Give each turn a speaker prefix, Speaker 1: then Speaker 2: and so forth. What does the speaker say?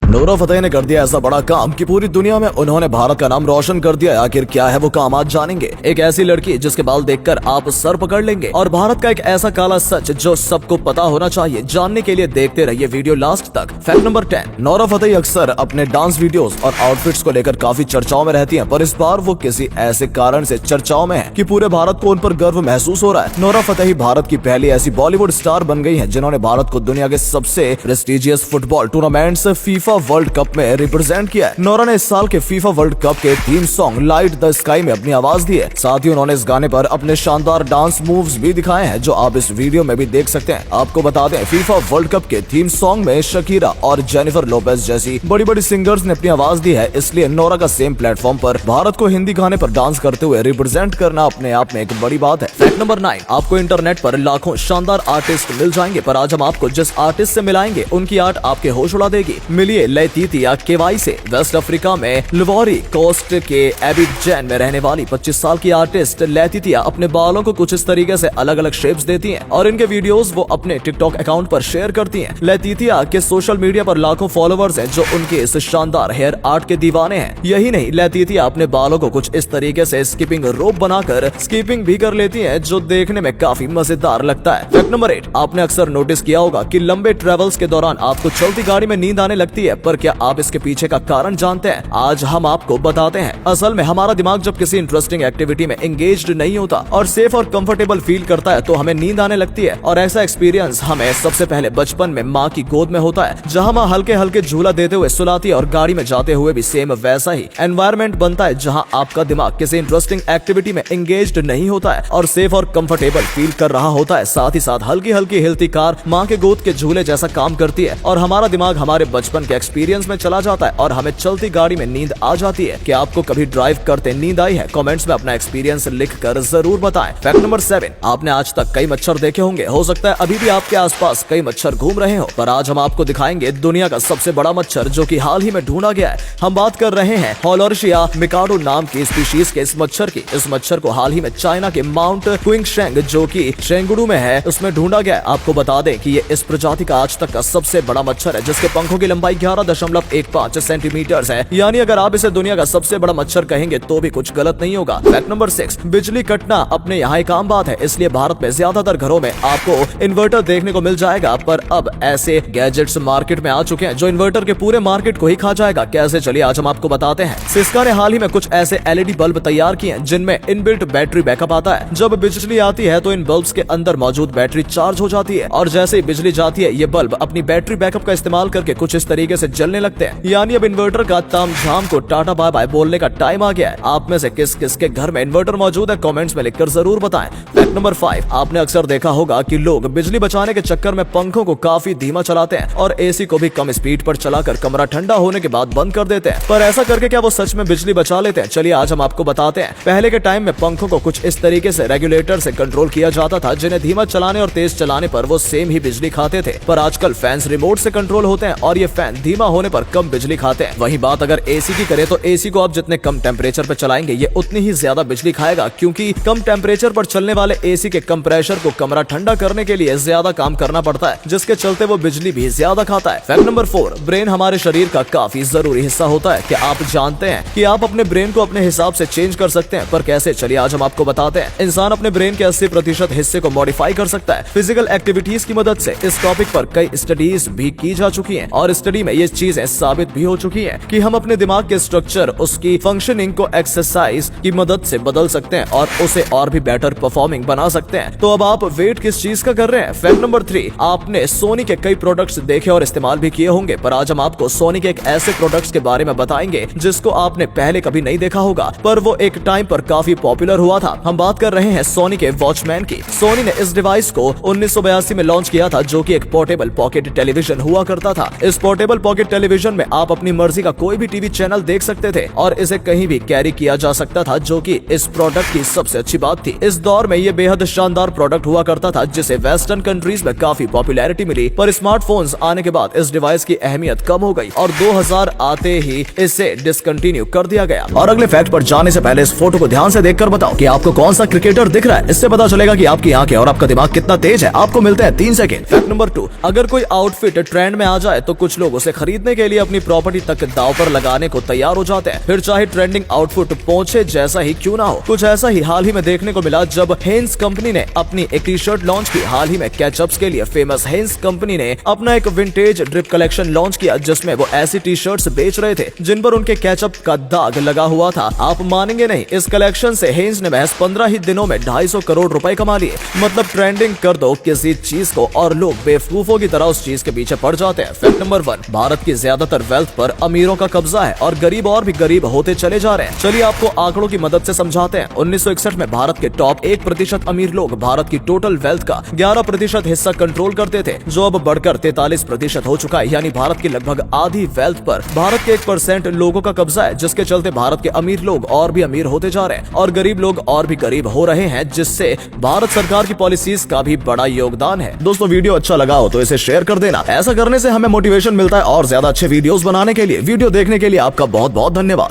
Speaker 1: Nora Fatehi ने कर दिया ऐसा बड़ा काम कि पूरी दुनिया में उन्होंने भारत का नाम रोशन कर दिया। आखिर क्या है वो काम, आज जानेंगे। एक ऐसी लड़की जिसके बाल देखकर आप सर पकड़ लेंगे, और भारत का एक ऐसा काला सच जो सबको पता होना चाहिए। जानने के लिए देखते रहिए वीडियो लास्ट तक। फैक्ट नंबर 10, नोरा फतेही अक्सर अपने डांस वीडियोस और आउटफिट्स को लेकर काफी चर्चाओं में रहती हैं, पर इस बार वो किसी ऐसे कारण से चर्चाओं में है कि पूरे भारत को उन पर गर्व महसूस हो रहा है। नोरा फतेही भारत की पहली ऐसी बॉलीवुड स्टार बन गई है जिन्होंने भारत को दुनिया के सबसे prestigious football tournaments FIFA world cup में रिप्रेजेंट किया है। नोरा ने इस साल के फीफा वर्ल्ड कप के theme song light the sky में अपनी आवाज दी है। साथ ही उन्होंने इस गाने पर अपने शानदार डांस मूव्स भी दिखाए हैं, जो आप इस वीडियो में भी देख सकते हैं। आपको बता दें, फीफा वर्ल्ड कप के थीम सॉन्ग में शकीरा और जेनिफर लोपेज जैसी बड़ी बड़ी सिंगर्स ने अपनी आवाज दी है, इसलिए नोरा का सेम प्लेटफॉर्म पर भारत को हिंदी गाने पर डांस करते हुए रिप्रेजेंट करना अपने आप में एक बड़ी बात है। फैक्ट नंबर 9, आपको इंटरनेट पर लाखों शानदार आर्टिस्ट मिल जाएंगे, पर आज हम आपको जिस आर्टिस्ट से मिलाएंगे उनकी आर्ट आपके होश उड़ा देगी। मिलिए लैटिटिया केवाई से। वेस्ट अफ्रीका में लिवोरी कोस्ट के एबिडजैन में रहने वाली 25 साल की आर्टिस्ट लैटिटिया अपने बालों को कुछ इस तरीके से अलग अलग शेप्स देती हैं, और इनके वीडियोस वो अपने टिकटॉक अकाउंट पर शेयर करती हैं। लैटिटिया के सोशल मीडिया पर लाखों फॉलोअर्स हैं जो उनके इस शानदार हेयर आर्ट के दीवाने हैं। यही नहीं, लैटिटिया अपने बालों को कुछ इस तरीके से स्कीपिंग रोप बनाकर स्कीपिंग भी कर लेती है, जो देखने में काफी मजेदार लगता है। फैक्ट नंबर 8, आपने अक्सर नोटिस किया होगा कि लंबे ट्रेवल्स के दौरान आपको चलती गाड़ी में नींद आने लगती है, पर क्या आप इसके पीछे का कारण जानते हैं? आज हम आपको बताते हैं। असल में हमारा दिमाग जब किसी इंटरेस्टिंग एक्टिविटी में एंगेज्ड नहीं होता और सेफ और कंफर्टेबल फील करता है तो हमें नींद आने लगती है, और ऐसा एक्सपीरियंस हमें सबसे पहले बचपन में माँ की गोद में होता है, जहाँ माँ हल्के हल्के झूला देते हुए सुलाती है, और गाड़ी में जाते हुए भी सेम वैसा ही एनवायरमेंट बनता है जहाँ आपका दिमाग किसी इंटरेस्टिंग एक्टिविटी में एंगेज्ड नहीं होता है और सेफ और कंफर्टेबल फील कर रहा होता है। साथ ही साथ हल्की हल्की हिलती कार माँ के गोद के झूले जैसा काम करती है, और हमारा दिमाग हमारे बचपन के एक्सपीरियंस में चला जाता है और हमें चलती गाड़ी में नींद आ जाती है। क्या आपको कभी ड्राइव करते नींद आई है? कमेंट्स में अपना एक्सपीरियंस लिखकर जरूर बताएं। फैक्ट नंबर 7, आपने आज तक कई मच्छर देखे होंगे, हो सकता है अभी भी आपके आसपास कई मच्छर घूम रहे हो, पर आज हम आपको दिखाएंगे दुनिया का सबसे बड़ा मच्छर जो कि हाल ही में ढूंढा गया है। हम बात कर रहे हैं हॉलर्शिया मिकाडो नाम की स्पीशीज के इस मच्छर की। इस मच्छर को हाल ही में चाइना के माउंट क्विंगशेंग जो कि शेंगडू में है उसमें ढूंढा गया है। आपको बता दें कि ये इस प्रजाति का आज तक का सबसे बड़ा मच्छर है, जिसके पंखों की लंबाई 11.15 सेंटीमीटर है। यानी अगर आप इसे दुनिया का सबसे बड़ा मच्छर कहेंगे तो भी कुछ गलत नहीं होगा। फैक्ट नंबर 6, बिजली कटना अपने यहाँ एक आम बात है, इसलिए भारत में ज्यादातर घरों में आपको इन्वर्टर देखने को मिल जाएगा, पर अब ऐसे गैजेट्स मार्केट में आ चुके हैं जो इन्वर्टर के पूरे मार्केट को ही खा जाएगा। कैसे, चलिए आज हम आपको बताते हैं। सिस्का ने हाल ही में कुछ ऐसे एलईडी बल्ब तैयार किए हैं जिनमें इनबिल्ट बैटरी बैकअप आता है। जब बिजली आती है तो इन बल्ब्स के अंदर मौजूद बैटरी चार्ज हो जाती है, और जैसे ही बिजली जाती है ये बल्ब अपनी बैटरी बैकअप का इस्तेमाल करके कुछ इस तरीके से जलने लगते हैं। यानी अब इन्वर्टर का तामझाम को टाटा बाय बाय बोलने का टाइम आ गया है। आप में से किस किस के घर में इन्वर्टर मौजूद है? कमेंट्स में लिखकर जरूर बताएं। फैक्ट नंबर 5, आपने अक्सर देखा होगा कि लोग बिजली बचाने के चक्कर में पंखों को काफी धीमा चलाते हैं और एसी को भी कम स्पीड पर चलाकर कमरा ठंडा होने के बाद बंद कर देते हैं, पर ऐसा करके क्या वो सच में बिजली बचा लेते हैं? चलिए आज हम आपको बताते हैं। पहले के टाइम में पंखों को कुछ इस तरीके से रेगुलेटर से कंट्रोल किया जाता था, जिन्हें धीमा चलाने और तेज चलाने पर वो सेम ही बिजली खाते थे, पर आजकल फैंस रिमोट से कंट्रोल होते हैं और ये फैन धीमा होने पर कम बिजली खाते हैं। वहीं बात अगर एसी की करें तो एसी को आप जितने कम टेम्परेचर पर चलाएंगे ये उतनी ही ज्यादा बिजली खाएगा, क्योंकि कम टेम्परेचर पर चलने वाले एसी के कंप्रेशर को कमरा ठंडा करने के लिए ज्यादा काम करना पड़ता है, जिसके चलते वो बिजली भी ज्यादा खाता है। फैक्ट नंबर 4, ब्रेन हमारे शरीर का काफी जरूरी हिस्सा होता है। क्या आप जानते हैं कि आप अपने ब्रेन को अपने हिसाब से चेंज कर सकते हैं? पर कैसे, चलिए आज हम आपको बताते हैं। इंसान अपने ब्रेन के 80% हिस्से को मॉडिफाई कर सकता है फिजिकल एक्टिविटीज की मदद से। इस टॉपिक पर कई स्टडीज भी की जा चुकी हैं, और स्टडी में ये चीजें साबित भी हो चुकी हैं कि हम अपने दिमाग के स्ट्रक्चर, उसकी फंक्शनिंग को एक्सरसाइज की मदद से बदल सकते हैं और उसे और भी बेटर परफॉर्मिंग बना सकते हैं। तो अब आप वेट किस चीज का कर रहे हैं? फैक्ट नंबर 3, आपने सोनी के कई प्रोडक्ट्स देखे और इस्तेमाल भी किए होंगे, पर आज हम आपको सोनी के एक ऐसे प्रोडक्ट्स के बारे में बताएंगे जिसको आपने पहले कभी नहीं देखा होगा, पर वो एक टाइम पर काफी पॉपुलर हुआ था। हम बात कर रहे हैं सोनी के वॉचमैन की। सोनी ने इस डिवाइस को 1982 में लॉन्च किया था, जो कि एक पोर्टेबल पॉकेट टेलीविजन हुआ करता था। इस पोर्टेबल पॉकेट टेलीविजन में आप अपनी मर्जी का कोई भी टीवी चैनल देख सकते थे और इसे कहीं भी कैरी किया जा सकता था, जो कि इस प्रोडक्ट की सबसे अच्छी बात थी। इस दौर में ये बेहद शानदार प्रोडक्ट हुआ करता था, जिसे वेस्टर्न कंट्रीज में काफी पॉपुलैरिटी मिली, पर स्मार्टफोन्स आने के बाद इस डिवाइस की अहमियत कम हो गई और 2000 आते ही इसे डिसकंटिन्यू कर दिया गया। और अगले फैक्ट पर जाने से पहले इस फोटो को ध्यान से देखकर बताओ कि आपको कौन सा क्रिकेटर दिख रहा है। इससे पता चलेगा कि आपकी आंखें और आपका दिमाग कितना तेज है। आपको मिलते हैं 3 सेकंड। फैक्ट नंबर 2, अगर कोई आउटफिट ट्रेंड में आ जाए तो कुछ लोग उसे खरीदने के लिए अपनी प्रॉपर्टी तक दांव पर लगाने को तैयार हो जाते हैं, फिर चाहे ट्रेंडिंग आउटफिट पहुंचे जैसा ही क्यों ना हो। कुछ ऐसा ही हाल ही में देखने को मिला जब हेंस कंपनी ने अपनी एक टी शर्ट लॉन्च की। हाल ही में केचप्स के लिए फेमस हेंस कंपनी ने अपना एक विंटेज ड्रिप कलेक्शन लॉन्च किया, जिसमें वो ऐसी टी शर्ट्स बेच रहे थे जिन पर उनके केचप का दाग लगा हुआ था। आप मानेंगे नहीं, इस कलेक्शन से हेंस ने महज 15 ही दिनों में 250 करोड़ रुपए कमा लिए। मतलब ट्रेंडिंग कर दो किसी चीज को और लोग बेवकूफों की तरह उस चीज के पीछे पड़ जाते हैं। फैक्ट नंबर 1, भारत की ज्यादातर वेल्थ पर अमीरों का कब्जा है और गरीब और भी गरीब होते चले जा रहे हैं। चलिए आपको आंकड़ों की मदद से समझाते हैं। 1961 में भारत के टॉप 1% अमीर लोग भारत की टोटल वेल्थ का 11% हिस्सा कंट्रोल करते थे, जो अब बढ़कर 43% हो चुका है। यानी भारत की लगभग आधी वेल्थ पर भारत के 1% लोगों का कब्जा है, जिसके चलते भारत के अमीर लोग और भी अमीर होते जा रहे हैं और गरीब लोग और भी गरीब हो रहे हैं, जिससे भारत सरकार की पॉलिसीज का भी बड़ा योगदान है। दोस्तों वीडियो अच्छा लगा हो तो इसे शेयर कर देना। ऐसा करने से हमें मोटिवेशन मिलता है और ज्यादा अच्छे वीडियोस बनाने के लिए। वीडियो देखने के लिए आपका बहुत बहुत धन्यवाद।